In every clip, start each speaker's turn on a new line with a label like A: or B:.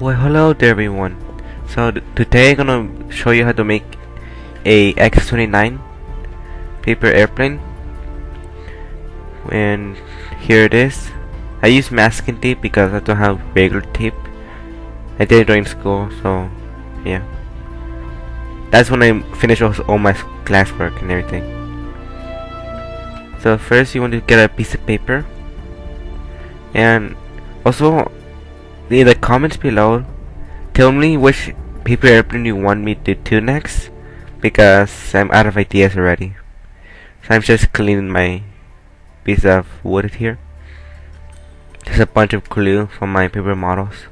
A: Well, hello there everyone. So today I'm gonna show you how to make a X-29 paper airplane. And here it is. I use masking tape because I don't have regular tape. I did it during school, so yeah. That's when I finish all my classwork and everything. So first you want to get a piece of paper, and also in the comments below, tell me which paper airplane you want me to do next, because I'm out of ideas already. So I'm just cleaning my piece of wood here. There's a bunch of glue from my paper models.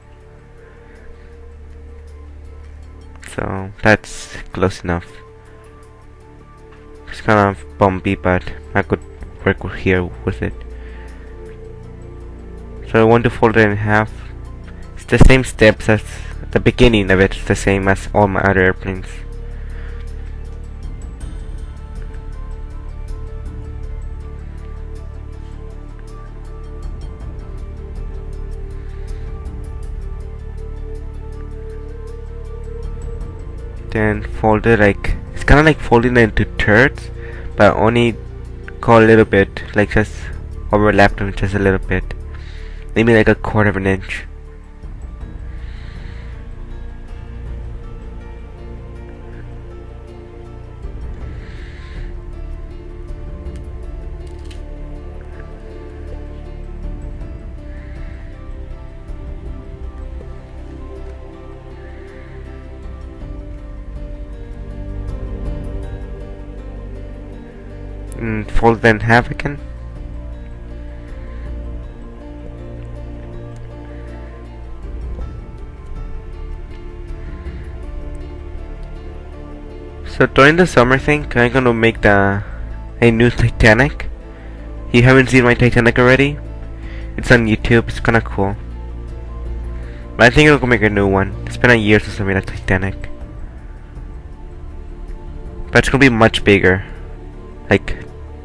A: So that's close enough. It's kind of bumpy, but I could work here with it. So I want to fold it in half. It's the same steps as the beginning of it. It's the same as all my other airplanes. Then fold it like, it's kind of like folding it into thirds, but only go a little bit, like just overlap them just a little bit, maybe like a quarter of an inch. And fold it in half again. So during the summer thing, I'm gonna make a new Titanic. You haven't seen my Titanic already? It's on YouTube. It's kinda cool. But I think I'm gonna make a new one. It's been a year since I made a Titanic. But it's gonna be much bigger, like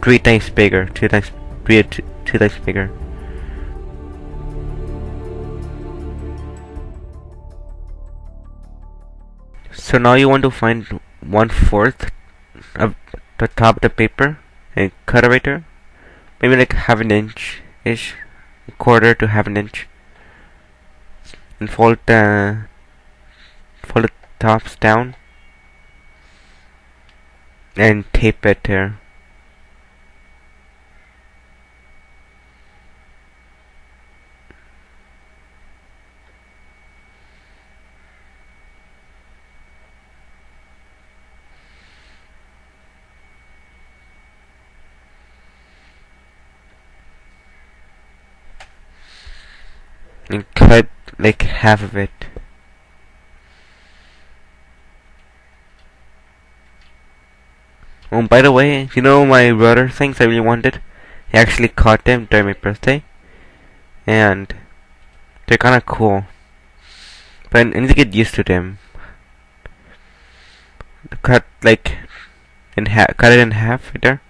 A: 3 times bigger, 2 times bigger. So now you want to find 1/4 of the top of the paper and cut it right there. Maybe like half an inch ish, a quarter to half an inch, and fold the tops down and tape it there. And cut like half of it. Oh, by the way, you know my rudder things I really wanted? I actually caught them during my birthday, and they're kinda cool. But I need to get used to them. Cut like cut it in half right there,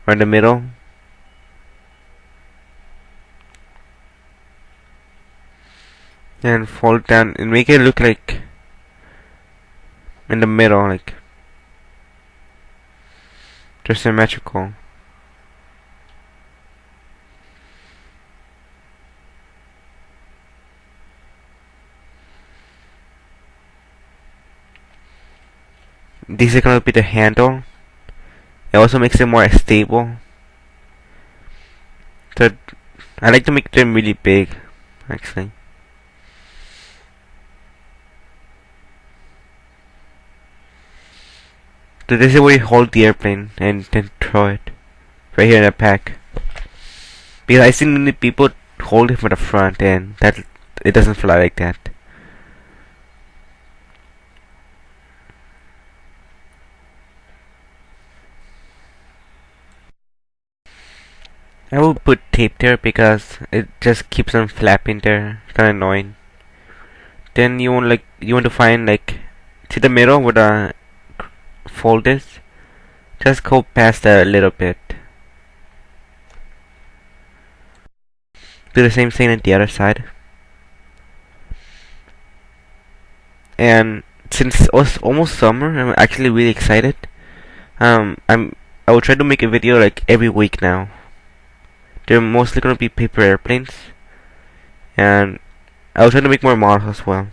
A: or in the middle. And fold down and make it look like in the middle, like just symmetrical. This is gonna be the handle. It also makes it more stable. So I like to make them really big, actually. So this is where you hold the airplane and then throw it right here in the pack. Because I've seen many people hold it from the front, and that it doesn't fly like that. I will put tape there because it just keeps them flapping there. It's kinda annoying. Then you want to find like to the middle where the fold is. Just go past that a little bit. Do the same thing on the other side. And since it's almost summer, I'm actually really excited. I will try to make a video like every week now. They're mostly gonna be paper airplanes, and I will try to make more models as well.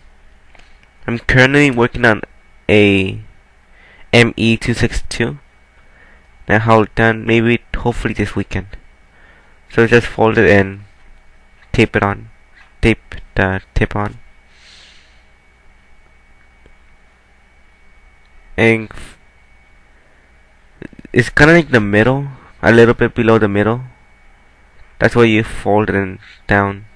A: I'm currently working on a ME262. Now how done? Maybe hopefully this weekend. So just fold it in, tape it on, tape the tip on, and it's kind of like the middle, a little bit below the middle. That's why you fold it down.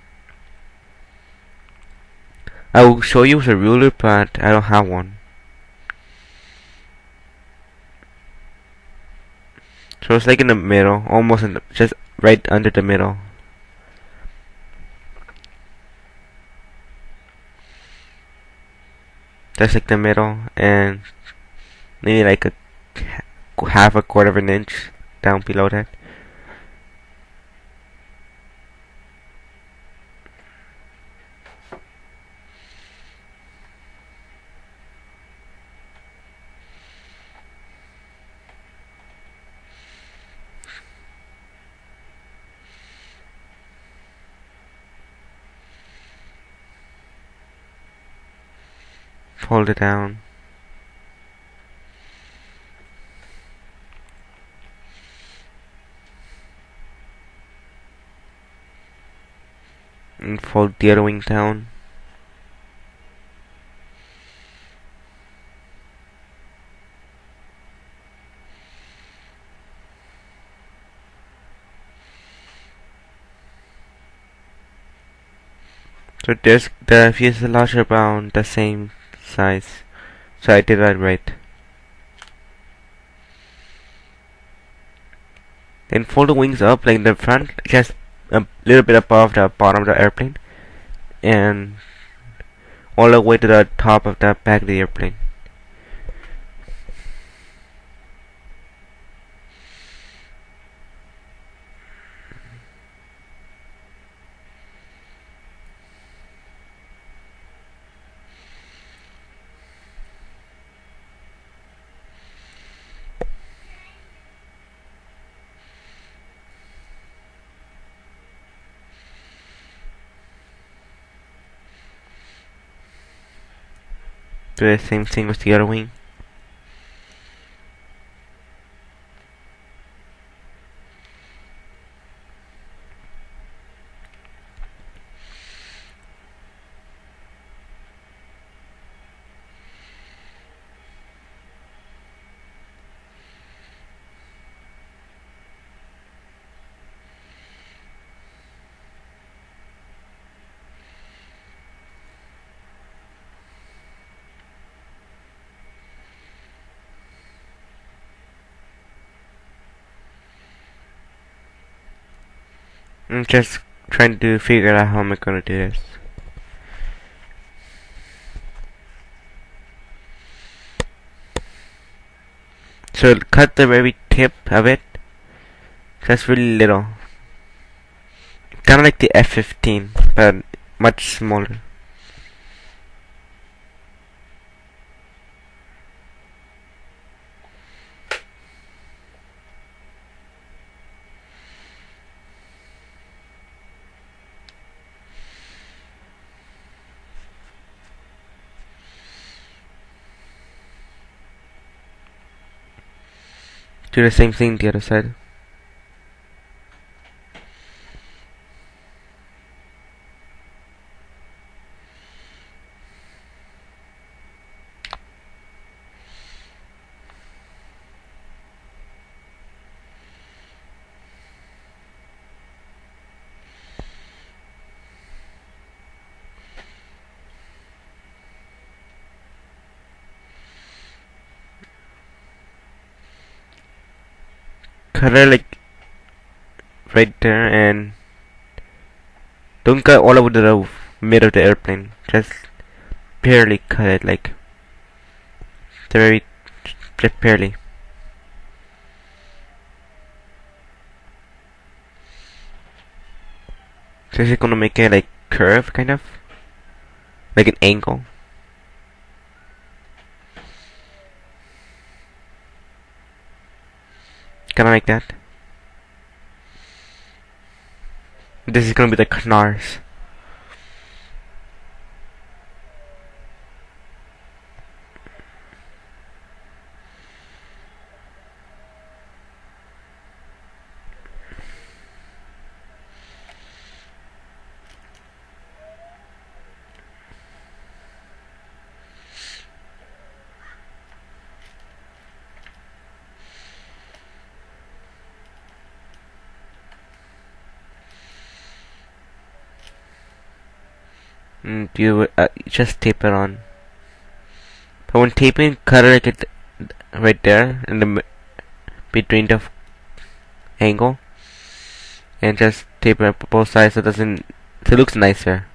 A: I will show you with a ruler, but I don't have one. So it's like in the middle, almost just right under the middle. That's like the middle, and maybe like a half a quarter of an inch down below that. Fold it down. And fold the other wing down. So the fuselage are about the same size. So I did that right. Then fold the wings up like the front, just a little bit above the bottom of the airplane, and all the way to the top of the back of the airplane. Do the same thing with the other wing. I'm just trying to figure out how I'm gonna do this. So cut the very tip of it. That's really little. Kinda like the F-15, but much smaller. Do the same thing the other side. Cut it like right there, and don't cut all over the middle of the airplane. Just barely cut it, like very, just barely. So is it gonna make it like curve, kind of? Like an angle? Kinda like that. This is gonna be the canars. You just tape it on. But when taping, cut it like it right there in the between the angle, and just tape it up both sides so it looks nicer.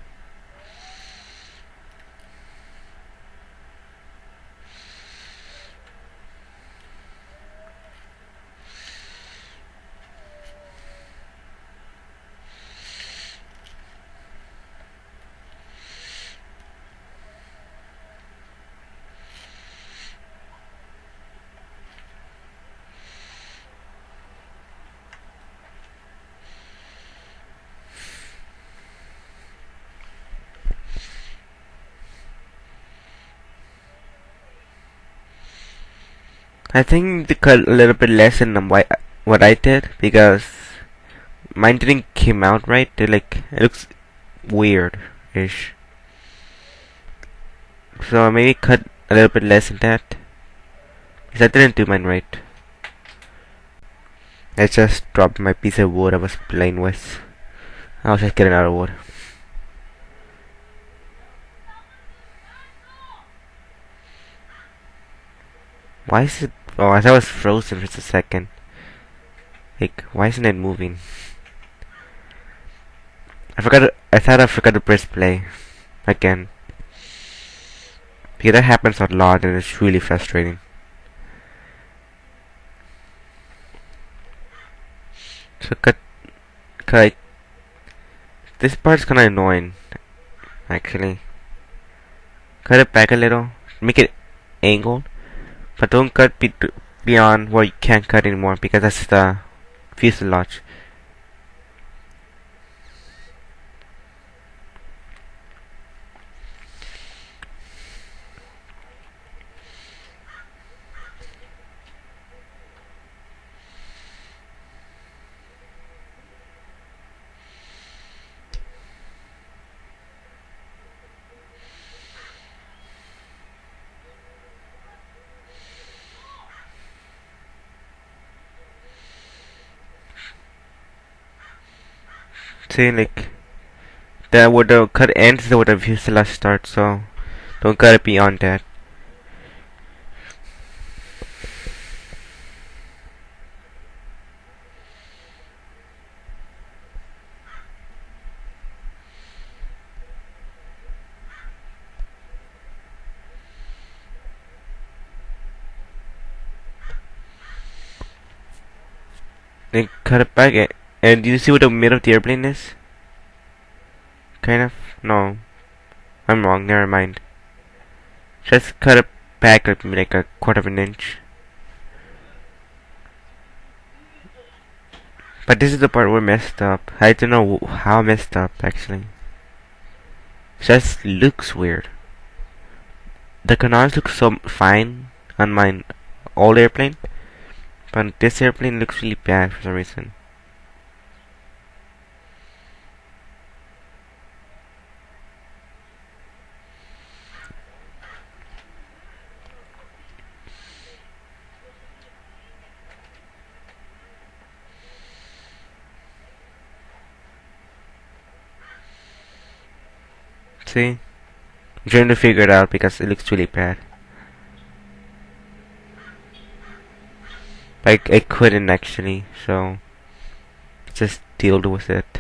A: I think they cut a little bit less than what I did because mine didn't came out right. It looks weird-ish. So maybe cut a little bit less than that because I didn't do mine right. I just dropped my piece of wood I was playing with. I was just getting out of wood. Why is it? Oh, I thought it was frozen for just a second. Like, why isn't it moving? I thought I forgot to press play again. Because that happens a lot and it's really frustrating. So cut. This part's kinda annoying, actually. Cut it back a little. Make it angled. But don't cut beyond where you can't cut anymore because that's the fuselage. See, like, that where the cut ends is where the fuselage starts, so don't cut it beyond that. Then cut it back, and do you see what the middle of the airplane is? Kind of? No. I'm wrong, never mind. Just cut it back like a quarter of an inch. But this is the part where messed up. I don't know how messed up, actually. It just looks weird. The canals look so fine on my old airplane, but this airplane looks really bad for some reason. See? I'm trying to figure it out because it looks really bad. Like, I couldn't actually, so just deal with it.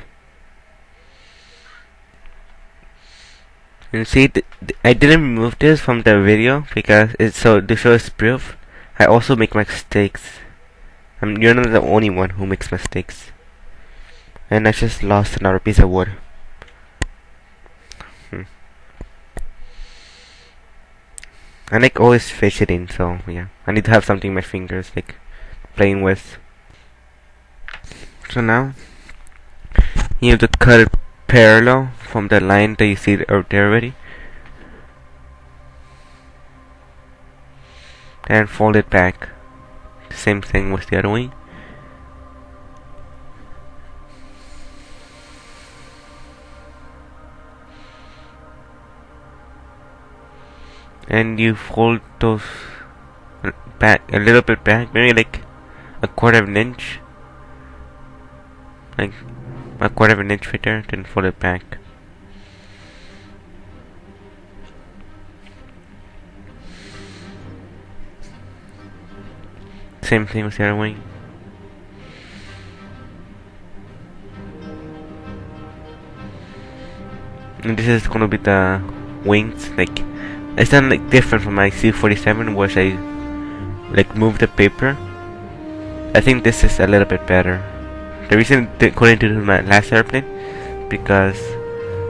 A: And see, I didn't remove this from the video because it's so to show as proof. I also make mistakes. You're not the only one who makes mistakes. And I just lost another piece of wood. I like always fidgeting, so yeah. I need to have something in my fingers, like playing with. So now you have to cut it parallel from the line that you see out there already, and fold it back. Same thing with the other wing. And you fold those back a little bit back, maybe like a quarter of an inch, like a quarter of an inch right there, then fold it back. Same thing with the other wing. And this is gonna be the wings, like it's not like different from my C-47, where I like move the paper. I think this is a little bit better. The reason I couldn't do my last airplane because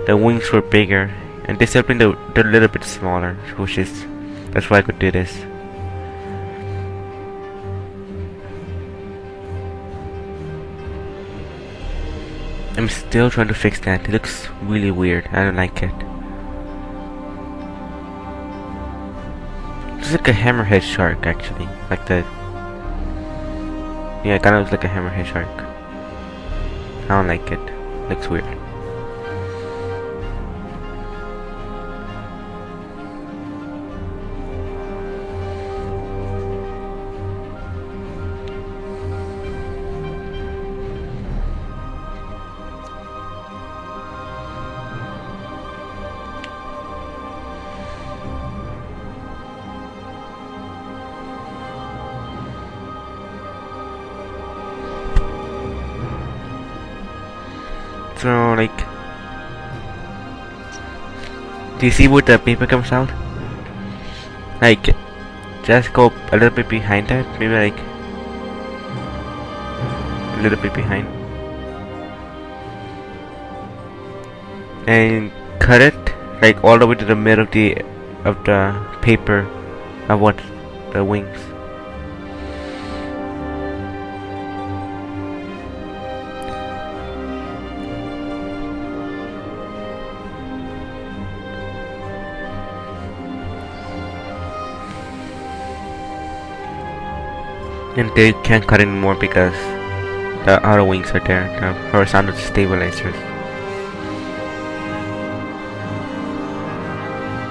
A: the wings were bigger, and this airplane they're a little bit smaller, which is that's why I could do this. I'm still trying to fix that. It looks really weird. I don't like it. It's like a hammerhead shark, actually. Like the... Yeah, it kind of looks like a hammerhead shark. I don't like it. Looks weird. So, like, do you see where the paper comes out? Like, just go a little bit behind that, maybe like a little bit behind, and cut it like all the way to the middle of the paper of what the wings. And they can't cut anymore because the outer wings are there, the horizontal stabilizers.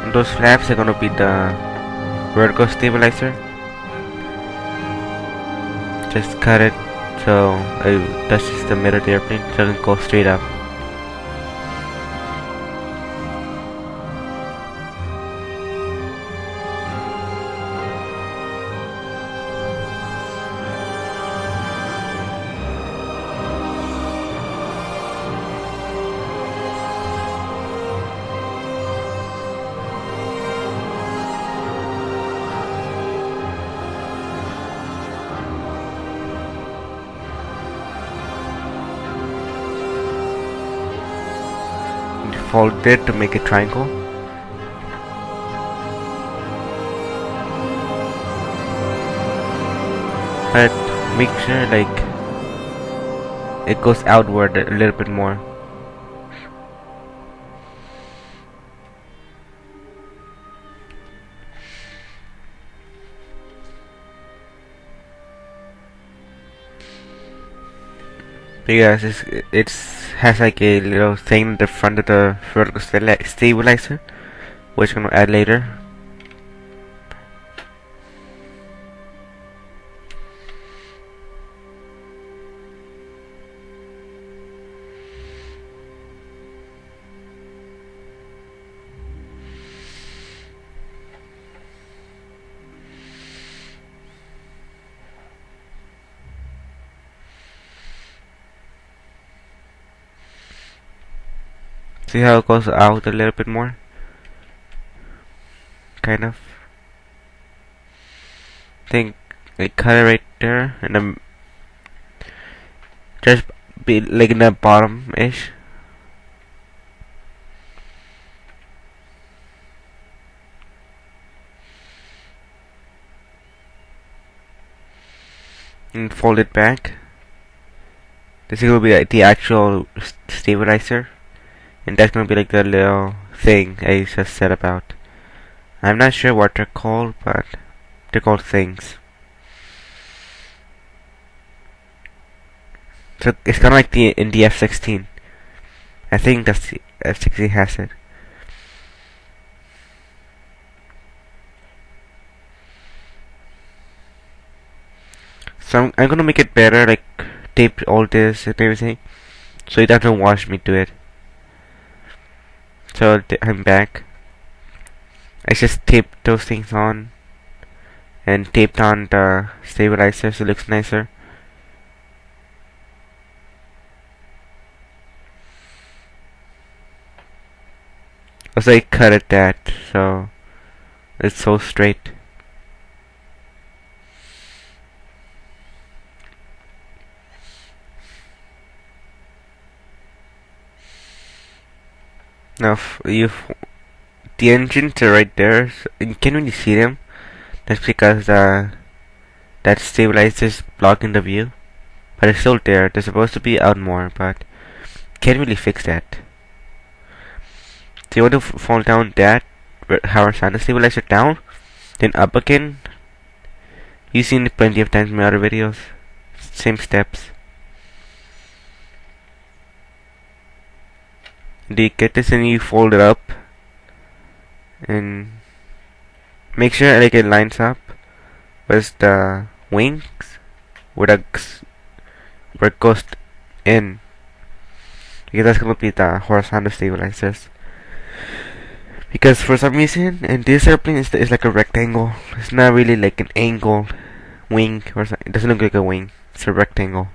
A: And those flaps are gonna be the vertical stabilizer. Just cut it so it touches the middle of the airplane so it can go straight up. Fold it to make a triangle. But make sure like it goes outward a little bit more. Because it's has like a little thing in the front of the vertical stabilizer, which I'm gonna add later. See how it goes out a little bit more? Kind of. Think I cut it right there, and then just be like in the bottom-ish. and fold it back. This is gonna be like the actual stabilizer, and that's gonna be like the little thing I just said about. I'm not sure what they're called, but they're called things. So it's kind of like in the F-16. I think that's the F-16 has it. So I'm gonna make it better, like tape all this and everything, so it doesn't wash me to it. So I'm back. I just taped those things on and taped on the stabilizer so it looks nicer. Also, I cut it that so it's so straight. Now, the engines are right there. So you can't really see them. That's because that stabilizer is blocking the view. But it's still there. They're supposed to be out more, but can't really fix that. So you want to fall down that horizontal stabilizer down, then up again. You've seen it plenty of times in my other videos. Same steps. Do you get this and you fold it up and make sure like it lines up with the wings where it goes in, because that's gonna be the horizontal stabilizers. Because for some reason in this airplane it's like a rectangle. It's not really like an angled wing or something. It doesn't look like a wing. It's a rectangle.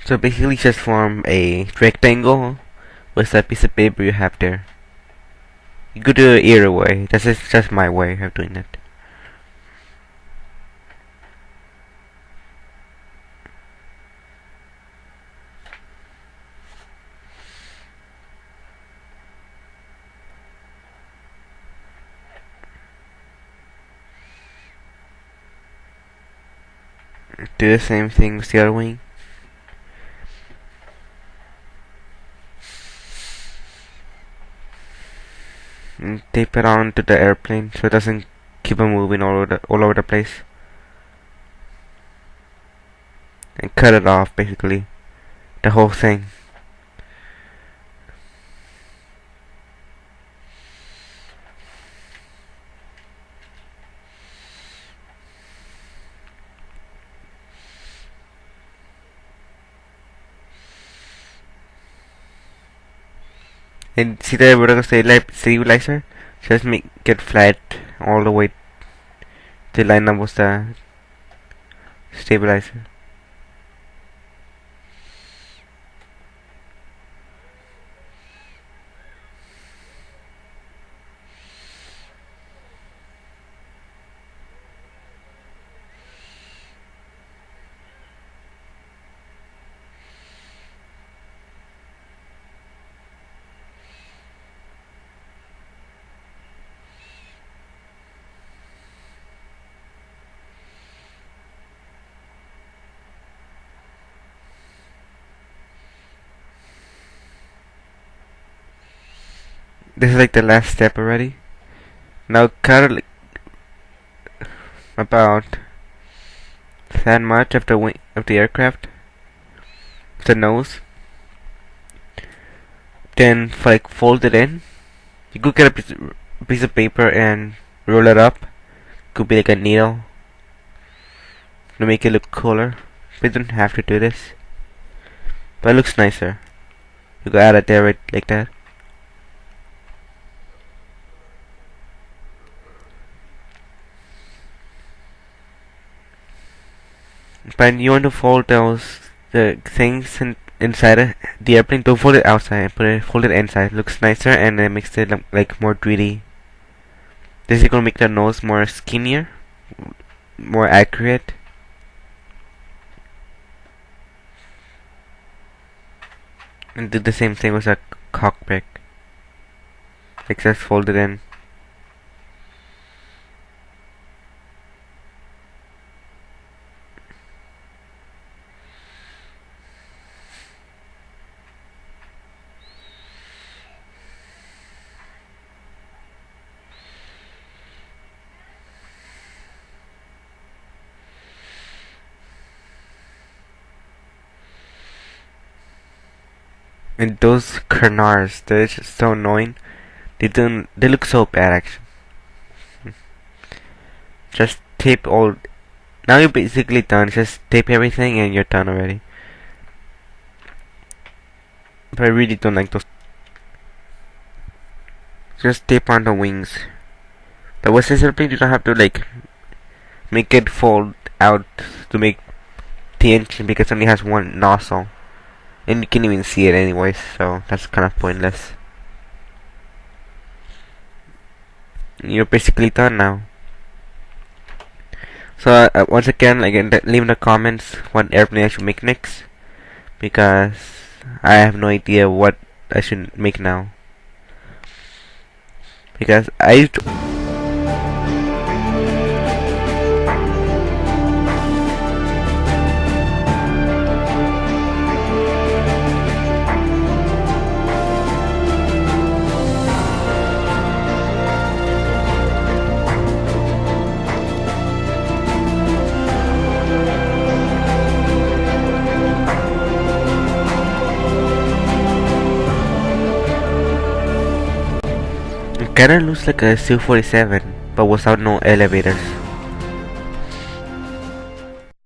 A: So basically just form a rectangle with that piece of paper you have there. You could do it either way. This is just my way of doing it. Do the same thing with the other wing. And tape it onto the airplane so it doesn't keep on moving all over the place. And cut it off basically. The whole thing. And see the vertical stabilizer? Just make it flat all the way to line up with the stabilizer. This is like the last step already. Now cut like about that much of the wing of the aircraft, the nose. Then like fold it in. You could get a piece of paper and roll it up. Could be like a needle to make it look cooler. But you don't have to do this. But it looks nicer. You could add it there right like that. But you want to fold the things inside the airplane. Don't fold it outside. Fold it inside. It looks nicer and it makes it like more 3D. This is gonna make the nose more skinnier, more accurate. And do the same thing with the cockpit. Like just fold it in. And those Kernars, they're just so annoying. They look so bad actually. Just tape all. Now you're basically done. Just tape everything and you're done already. But I really don't like those. Just tape on the wings. But with scissor plate, you don't have to like make it fold out to make the engine because it only has one nozzle, and you can't even see it anyways. So that's kind of pointless. You're basically done now. So once again, leave in the comments what airplane I should make next, because I have no idea what I should make now. Because I used to kinda looks like a Su-47, but without no elevators.